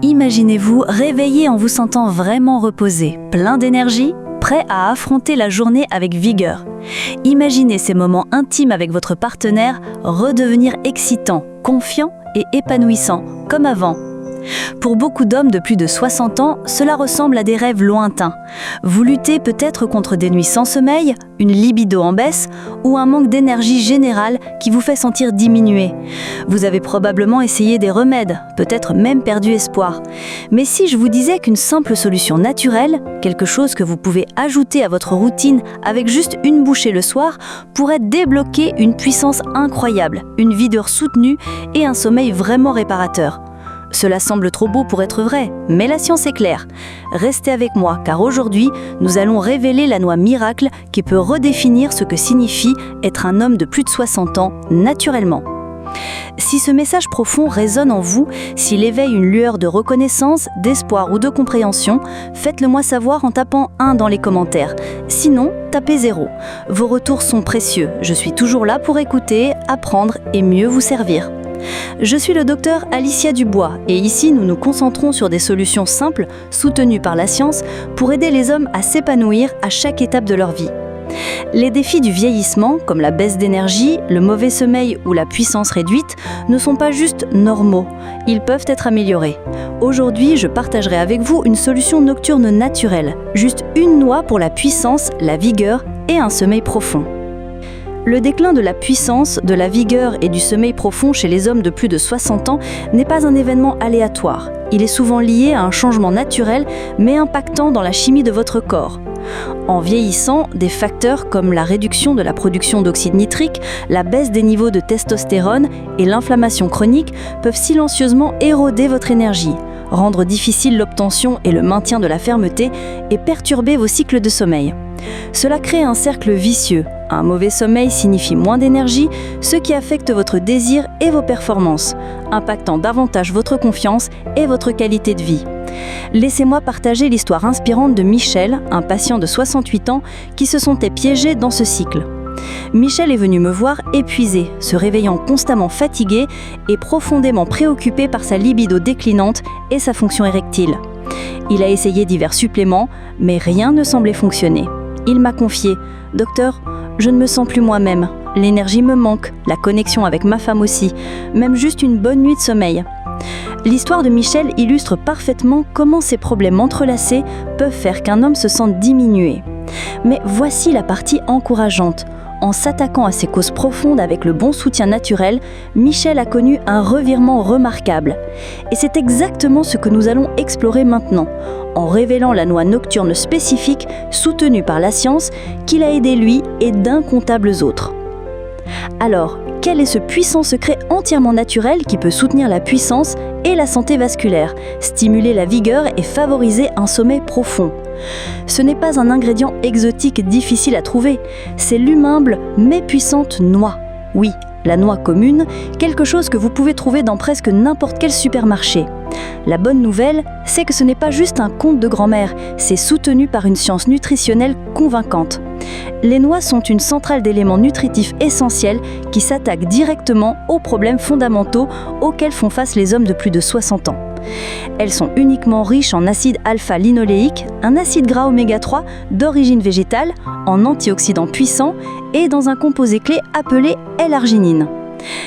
Imaginez-vous réveillé en vous sentant vraiment reposé, plein d'énergie, prêt à affronter la journée avec vigueur. Imaginez ces moments intimes avec votre partenaire redevenir excitants, confiants et épanouissants, comme avant. Pour beaucoup d'hommes de plus de 60 ans, cela ressemble à des rêves lointains. Vous luttez peut-être contre des nuits sans sommeil, une libido en baisse ou un manque d'énergie générale qui vous fait sentir diminué. Vous avez probablement essayé des remèdes, peut-être même perdu espoir. Mais si je vous disais qu'une simple solution naturelle, quelque chose que vous pouvez ajouter à votre routine avec juste une bouchée le soir, pourrait débloquer une puissance incroyable, une vigueur soutenue et un sommeil vraiment réparateur. Cela semble trop beau pour être vrai, mais la science est claire. Restez avec moi, car aujourd'hui, nous allons révéler la noix miracle qui peut redéfinir ce que signifie être un homme de plus de 60 ans naturellement. Si ce message profond résonne en vous, s'il éveille une lueur de reconnaissance, d'espoir ou de compréhension, faites-le moi savoir en tapant 1 dans les commentaires. Sinon, tapez 0. Vos retours sont précieux. Je suis toujours là pour écouter, apprendre et mieux vous servir. Je suis le docteur Alicia Dubois et ici nous nous concentrons sur des solutions simples, soutenues par la science, pour aider les hommes à s'épanouir à chaque étape de leur vie. Les défis du vieillissement, comme la baisse d'énergie, le mauvais sommeil ou la puissance réduite, ne sont pas juste normaux, ils peuvent être améliorés. Aujourd'hui, je partagerai avec vous une solution nocturne naturelle, juste une noix pour la puissance, la vigueur et un sommeil profond. Le déclin de la puissance, de la vigueur et du sommeil profond chez les hommes de plus de 60 ans n'est pas un événement aléatoire. Il est souvent lié à un changement naturel, mais impactant dans la chimie de votre corps. En vieillissant, des facteurs comme la réduction de la production d'oxyde nitrique, la baisse des niveaux de testostérone et l'inflammation chronique peuvent silencieusement éroder votre énergie, rendre difficile l'obtention et le maintien de la fermeté et perturber vos cycles de sommeil. Cela crée un cercle vicieux. Un mauvais sommeil signifie moins d'énergie, ce qui affecte votre désir et vos performances, impactant davantage votre confiance et votre qualité de vie. Laissez-moi partager l'histoire inspirante de Michel, un patient de 68 ans qui se sentait piégé dans ce cycle. Michel est venu me voir épuisé, se réveillant constamment fatigué et profondément préoccupé par sa libido déclinante et sa fonction érectile. Il a essayé divers suppléments, mais rien ne semblait fonctionner. Il m'a confié « Docteur, je ne me sens plus moi-même. L'énergie me manque, la connexion avec ma femme aussi, même juste une bonne nuit de sommeil. » L'histoire de Michel illustre parfaitement comment ces problèmes entrelacés peuvent faire qu'un homme se sente diminué. Mais voici la partie encourageante. En s'attaquant à ces causes profondes avec le bon soutien naturel, Michel a connu un revirement remarquable. Et c'est exactement ce que nous allons explorer maintenant, en révélant la noix nocturne spécifique soutenue par la science qui l'a aidé lui et d'incomptables autres. Alors, quel est ce puissant secret entièrement naturel qui peut soutenir la puissance et la santé vasculaire, stimuler la vigueur et favoriser un sommeil profond ? Ce n'est pas un ingrédient exotique difficile à trouver, c'est l'humble mais puissante noix. Oui, la noix commune, quelque chose que vous pouvez trouver dans presque n'importe quel supermarché. La bonne nouvelle, c'est que ce n'est pas juste un conte de grand-mère, c'est soutenu par une science nutritionnelle convaincante. Les noix sont une centrale d'éléments nutritifs essentiels qui s'attaquent directement aux problèmes fondamentaux auxquels font face les hommes de plus de 60 ans. Elles sont uniquement riches en acide alpha-linoléique, un acide gras oméga 3 d'origine végétale, en antioxydants puissants et dans un composé clé appelé L-arginine.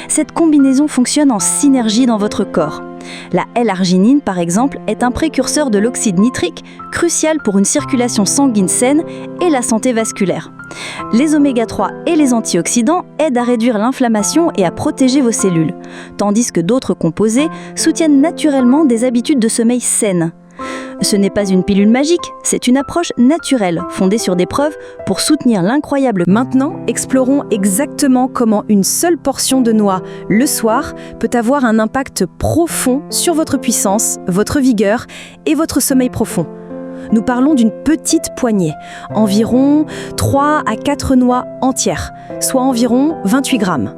Cette combinaison fonctionne en synergie dans votre corps. La L-arginine, par exemple, est un précurseur de l'oxyde nitrique, crucial pour une circulation sanguine saine et la santé vasculaire. Les oméga 3 et les antioxydants aident à réduire l'inflammation et à protéger vos cellules, tandis que d'autres composés soutiennent naturellement des habitudes de sommeil saines. Ce n'est pas une pilule magique, c'est une approche naturelle, fondée sur des preuves pour soutenir l'incroyable. Maintenant, explorons exactement comment une seule portion de noix, le soir, peut avoir un impact profond sur votre puissance, votre vigueur et votre sommeil profond. Nous parlons d'une petite poignée, environ 3 à 4 noix entières, soit environ 28 grammes.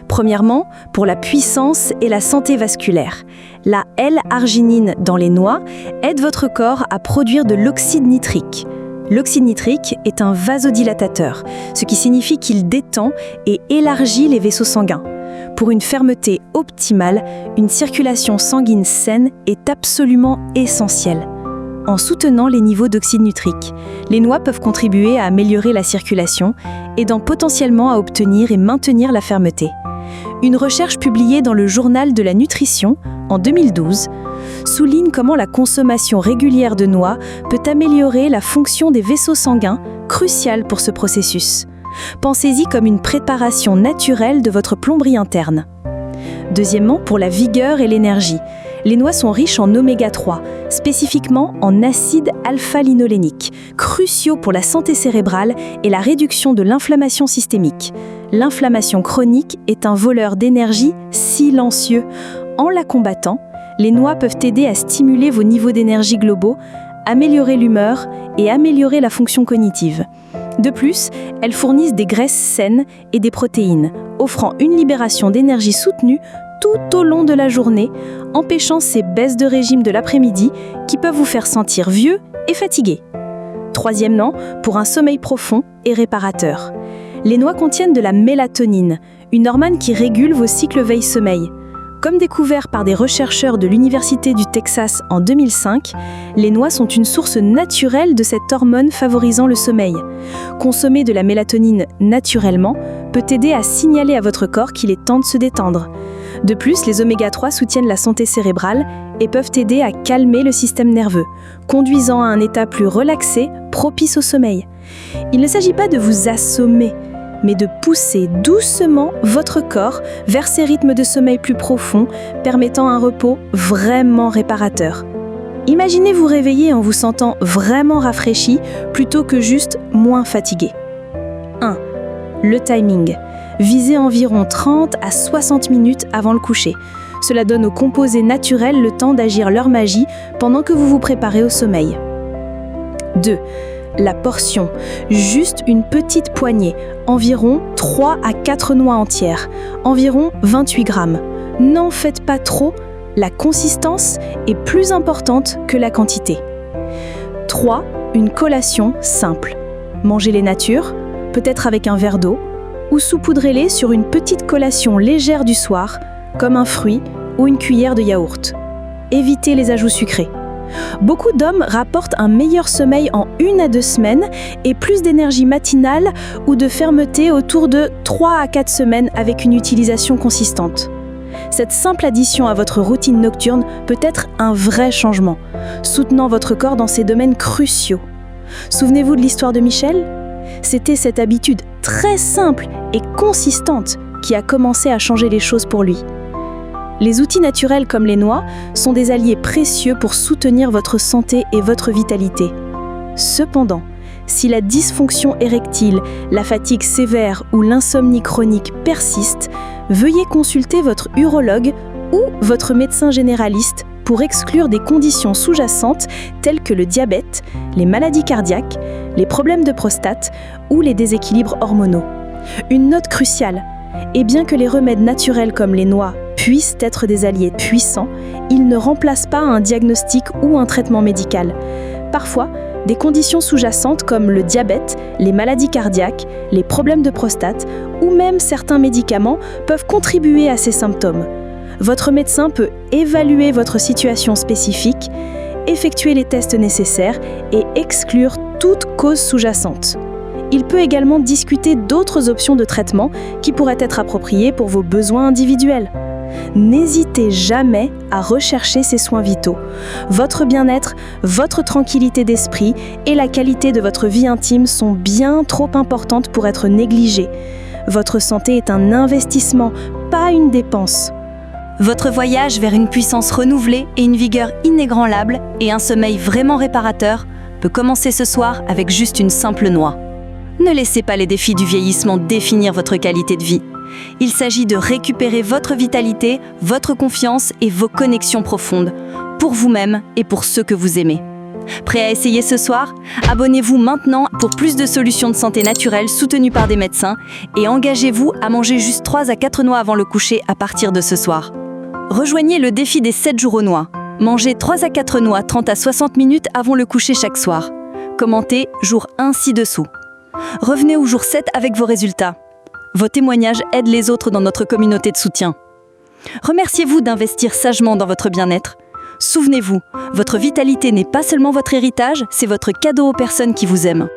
Premièrement, pour la puissance et la santé vasculaire. La L-arginine dans les noix aide votre corps à produire de l'oxyde nitrique. L'oxyde nitrique est un vasodilatateur, ce qui signifie qu'il détend et élargit les vaisseaux sanguins. Pour une fermeté optimale, une circulation sanguine saine est absolument essentielle. En soutenant les niveaux d'oxyde nitrique, les noix peuvent contribuer à améliorer la circulation, aidant potentiellement à obtenir et maintenir la fermeté. Une recherche publiée dans le Journal de la Nutrition, en 2012, souligne comment la consommation régulière de noix peut améliorer la fonction des vaisseaux sanguins, cruciale pour ce processus. Pensez-y comme une préparation naturelle de votre plomberie interne. Deuxièmement, pour la vigueur et l'énergie. Les noix sont riches en oméga 3, spécifiquement en acide alpha-linolénique, cruciaux pour la santé cérébrale et la réduction de l'inflammation systémique. L'inflammation chronique est un voleur d'énergie silencieux. En la combattant, les noix peuvent aider à stimuler vos niveaux d'énergie globaux, améliorer l'humeur et améliorer la fonction cognitive. De plus, elles fournissent des graisses saines et des protéines, offrant une libération d'énergie soutenue tout au long de la journée, empêchant ces baisses de régime de l'après-midi qui peuvent vous faire sentir vieux et fatigué. Troisièmement, pour un sommeil profond et réparateur. Les noix contiennent de la mélatonine, une hormone qui régule vos cycles veille-sommeil. Comme découvert par des chercheurs de l'Université du Texas en 2005, les noix sont une source naturelle de cette hormone favorisant le sommeil. Consommer de la mélatonine naturellement peut aider à signaler à votre corps qu'il est temps de se détendre. De plus, les oméga 3 soutiennent la santé cérébrale et peuvent aider à calmer le système nerveux, conduisant à un état plus relaxé, propice au sommeil. Il ne s'agit pas de vous assommer, mais de pousser doucement votre corps vers ces rythmes de sommeil plus profonds, permettant un repos vraiment réparateur. Imaginez vous réveiller en vous sentant vraiment rafraîchi plutôt que juste moins fatigué. 1. Le timing. Visez environ 30 à 60 minutes avant le coucher. Cela donne aux composés naturels le temps d'agir leur magie pendant que vous vous préparez au sommeil. 2. La portion. Juste une petite poignée, environ 3 à 4 noix entières, environ 28 grammes. N'en faites pas trop, la consistance est plus importante que la quantité. 3. Une collation simple. Mangez-les nature, peut-être avec un verre d'eau, ou saupoudrez-les sur une petite collation légère du soir, comme un fruit ou une cuillère de yaourt. Évitez les ajouts sucrés. Beaucoup d'hommes rapportent un meilleur sommeil en 1 à 2 semaines et plus d'énergie matinale ou de fermeté autour de 3 à 4 semaines avec une utilisation consistante. Cette simple addition à votre routine nocturne peut être un vrai changement, soutenant votre corps dans ces domaines cruciaux. Souvenez-vous de l'histoire de Michel ? C'était cette habitude très simple et consistante qui a commencé à changer les choses pour lui. Les outils naturels comme les noix sont des alliés précieux pour soutenir votre santé et votre vitalité. Cependant, si la dysfonction érectile, la fatigue sévère ou l'insomnie chronique persistent, veuillez consulter votre urologue ou votre médecin généraliste pour exclure des conditions sous-jacentes telles que le diabète, les maladies cardiaques, les problèmes de prostate ou les déséquilibres hormonaux. Une note cruciale, et bien que les remèdes naturels comme les noix puissent être des alliés puissants, ils ne remplacent pas un diagnostic ou un traitement médical. Parfois, des conditions sous-jacentes comme le diabète, les maladies cardiaques, les problèmes de prostate ou même certains médicaments peuvent contribuer à ces symptômes. Votre médecin peut évaluer votre situation spécifique, effectuer les tests nécessaires et exclure toute cause sous-jacente. Il peut également discuter d'autres options de traitement qui pourraient être appropriées pour vos besoins individuels. N'hésitez jamais à rechercher ces soins vitaux. Votre bien-être, votre tranquillité d'esprit et la qualité de votre vie intime sont bien trop importantes pour être négligées. Votre santé est un investissement, pas une dépense. Votre voyage vers une puissance renouvelée et une vigueur inébranlable et un sommeil vraiment réparateur peut commencer ce soir avec juste une simple noix. Ne laissez pas les défis du vieillissement définir votre qualité de vie. Il s'agit de récupérer votre vitalité, votre confiance et vos connexions profondes, pour vous-même et pour ceux que vous aimez. Prêt à essayer ce soir ? Abonnez-vous maintenant pour plus de solutions de santé naturelles soutenues par des médecins et engagez-vous à manger juste 3 à 4 noix avant le coucher à partir de ce soir. Rejoignez le défi des 7 jours aux noix. Mangez 3 à 4 noix 30 à 60 minutes avant le coucher chaque soir. Commentez jour 1 ci-dessous. Revenez au jour 7 avec vos résultats. Vos témoignages aident les autres dans notre communauté de soutien. Remerciez-vous d'investir sagement dans votre bien-être. Souvenez-vous, votre vitalité n'est pas seulement votre héritage, c'est votre cadeau aux personnes qui vous aiment.